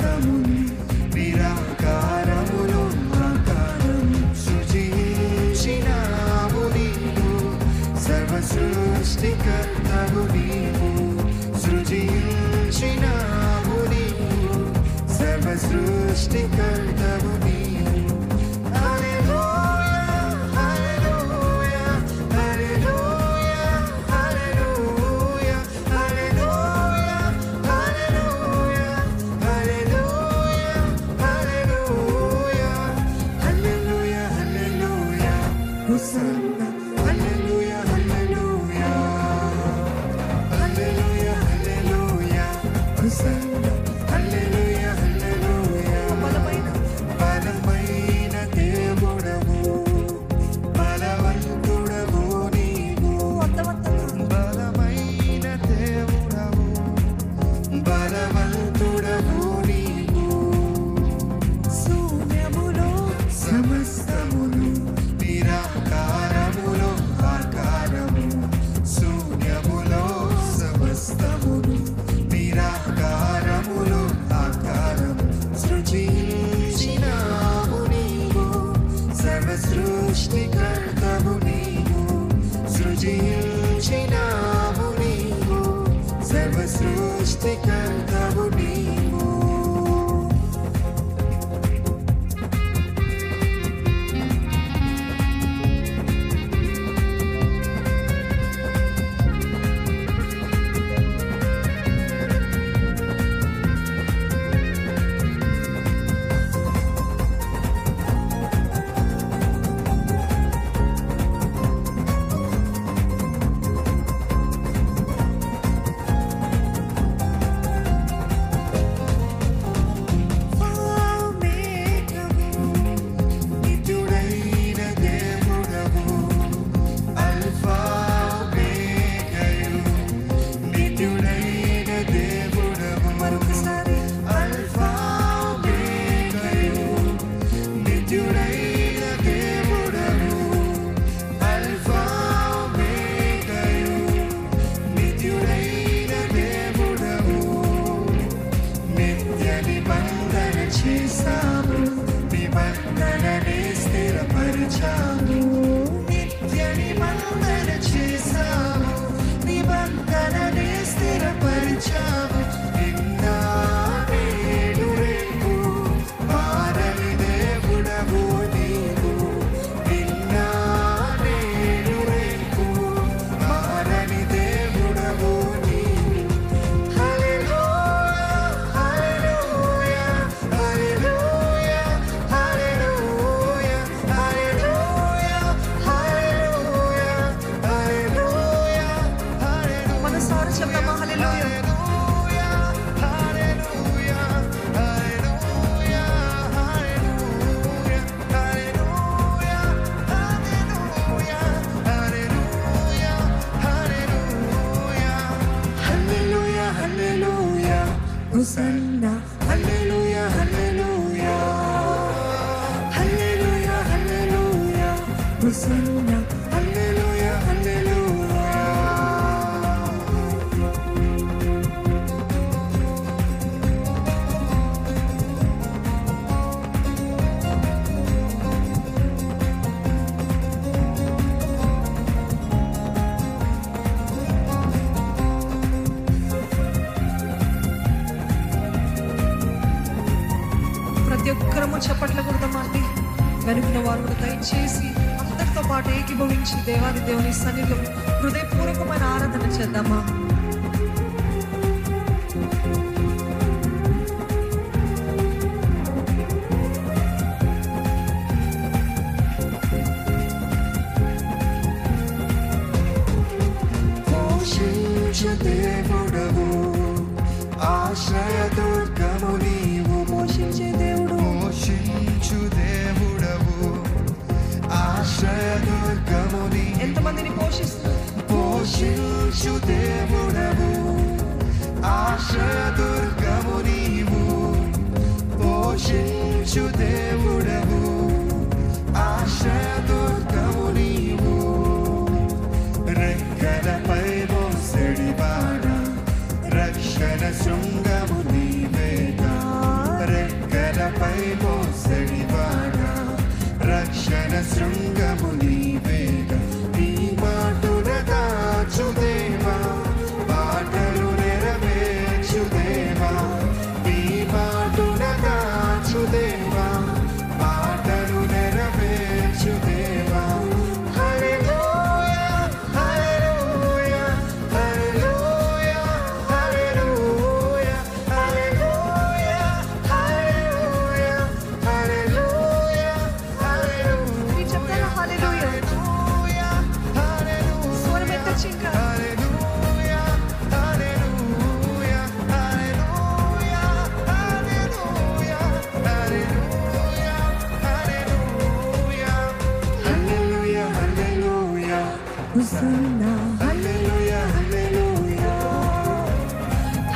సమస్తమును నిరాకారములో ఆకారము సృజించినావు నీవు సర్వ సృష్టికర్తవు నీవు సృజించినావు నీవు సర్వ సృష్టికర్తవు నీవు Hosanna, hallelujah, hallelujah, hallelujah, hallelujah, Hosanna, hallelujah, hallelujah. బలమైన దేవుడవు, బలవంతుడవు నీవు. బలమైన దేవుడవు, బలవంతుడవు నీవు. శూన్యములో సమస్తమును నిరాకారములో ఆకారము శూన్యములో సమస్తమును నిరాకారములో ఆకారము సృజించినావు నీవు సర్వ సృష్టికర్తవు నీవు సృజించినావు నీవు సర్వ సృష్టికర్తవు నీవు. Hosanna, hallelujah, hallelujah, hallelujah, hallelujah, Hosanna, hallelujah, hallelujah. ప్రతి ఒక్కరము చప్పట్ల కొడదామండి. వెనుకన వారు దయచేసి అందరితో పాటు ఏకీభవించి దేవాది దేవుని సన్నిధిలో హృదయపూర్వకమైన ఆరాధన చేద్దామా? పోషించు దేవుడవు, ఆశ్రయ దుర్గము నీవు. పోషించే దేవుడు, పోషించు దేవుడవు, ఆశ్రయ దుర్గము నీవు. ఎంతమందిని పోషిస్తున్నావు? పోషించు దేవుడవు, ఆశ్రయ దుర్గము నీవు. పోషించు దేవుడవు, ఆశ్రయ దుర్గము నీవు. రెక్కలపై మోసడివాడ, రక్షణ శృంగము నీవేగా. శృంగము నీవేగా, నీ మాటున దాచుదేవా, మాటలు నెరవేర్చుదేవా, నీ మాటున దాచుదేవా, మాటలు నెరవేర్చుదేవా. హల్లెలూయా హల్లెలూయా హల్లెలూయా హల్లెలూయా హల్లెలూయా హల్లెలూయా హల్లెలూయా హల్లెలూయా. మీరు చెప్తారా హల్లెలూయా? స్వరం ఎత్తొచ్చు ఇంకా. హల్లెలూయా హల్లెలూయా హల్లెలూయా హల్లెలూయా హల్లెలూయా హల్లెలూయా హల్లెలూయా హల్లెలూయా హోసన్నా హల్లెలూయా హల్లెలూయా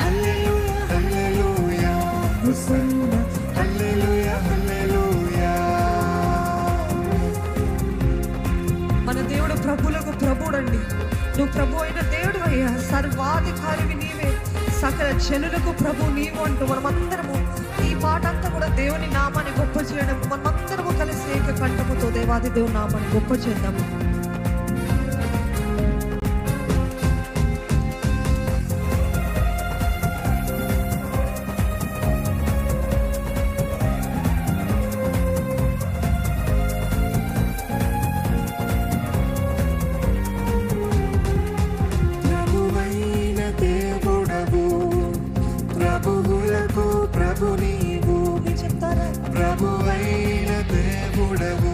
హల్లెలూయా హల్లెలూయా హోసన్నా. హల్లెలూయా హల్లెలూయా. మన దేవుడు ప్రభులకు ప్రభుడండి. నువ్వు ప్రభు అయిన దేవుడు అయ్యా, సర్వాధికారివి నీవే, సకల జనులకు ప్రభు నీవు అంటూ మనమందరము ఈ పాట అంతా కూడా దేవుని నామాన్ని గొప్ప చేయడం, మనమందరము కలిసి ఏక కంఠముతో దేవాది దేవుని నామాన్ని గొప్ప చేద్దాము. ప్రభువైన దేవుడవు, ప్రభువులకు ప్రభు నీవు. మీరు చెప్తారా? ప్రభువైన దేవుడవు,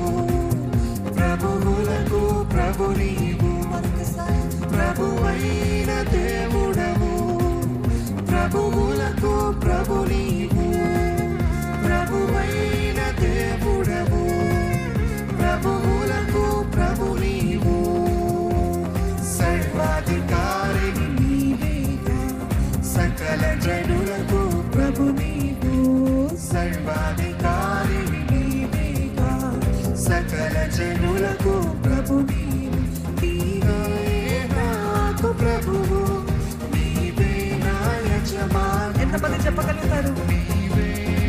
ప్రభువులకు ప్రభు నీవు. మరొకసారి. ప్రభువైన దేవుడవు, ప్రభువులకు ప్రభు నీవు. ప్రభువైన దేవుడవు, ప్రభువులకు ప్రభు నీవు. సర్వాధికారిని నీవేగా, సకల జనులకు ప్రభు నీవు. సర్వాధికారిని నీవేగా, సకల జనులకు ప్రభు నీవు. నీవే నాకు ప్రభువు, నీవే నా యజమాని. ఎంతమంది చెప్పగలుగుతారు?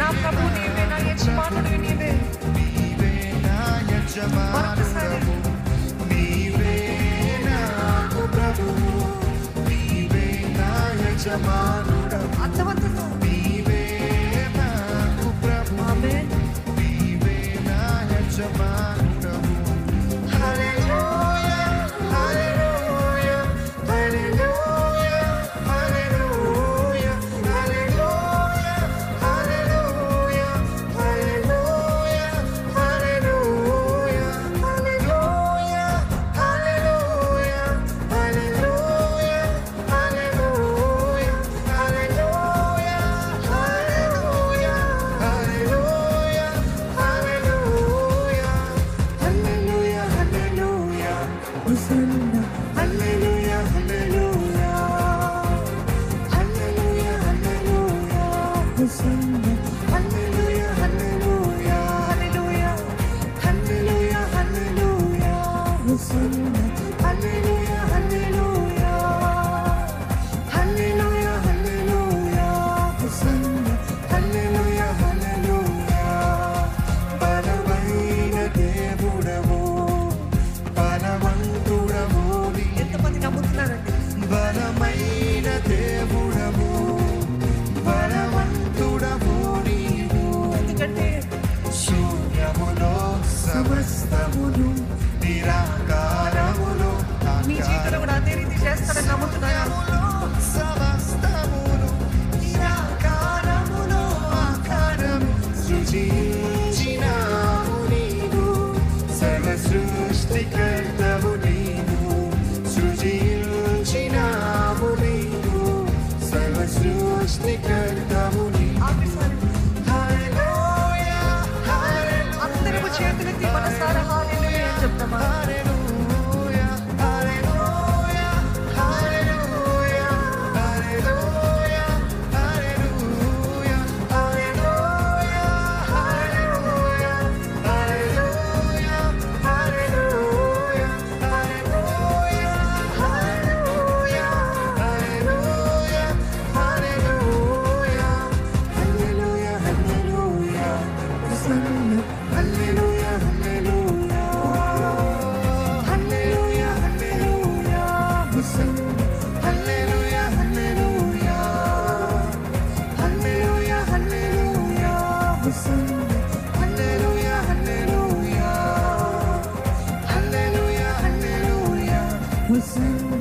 నా ప్రభు నీవే, నా యజమానుడు నీవే. నీవే నా మరొకసారి. యజమానుడవు, నీవే నాకు ప్రభువు, నీవే నా యజమానుడవు. అర్థవంతులు. నీవే నాకు ప్రభువు, ఆమేన్. నీవే నా యజమానుడవు. హల్లెలూయా హల్లెలూయా హల్లెలూయా హల్లెలూయా హల్లెలూయా హల్లెలూయా హల్లెలూయా హల్లెలూయా హల్లెలూయా హల్లెలూయా హల్లెలూయా హల్లెలూయా హల్లెలూయా హల్లెలూయా హల్లెలూయా హల్లెలూయా హల్లెలూయా హల్లెలూయా హోసన్నా. హల్లెలూయా హల్లెలూయా హల్లెలూయా హల్లెలూయా హోసన్నా. హల్లెలూయా హల్లెలూయా హల్లెలూయా. హల్లెలూయా హల్లెలూయా హోసన్నా. హల్లెలూయా హల్లెలూయా హల్లెలూయా హల్లెలూయా హోసన్నా. హల్లెలూయా హల్లెలూయా. బలమైన దేవుడవు, బలవంతుడవు నీవు. ఎంతమంది నమ్ముతున్నారండి? బలమైన దేవుడవు, బలవంతుడవు నీవు. ఎందుకంటే శూన్యములో సమస్తమును నిరాకారం హోసన్నా హల్లెలూయా హల్లెలూయా హల్లెలూయా హల్లెలూయా హోసన్నా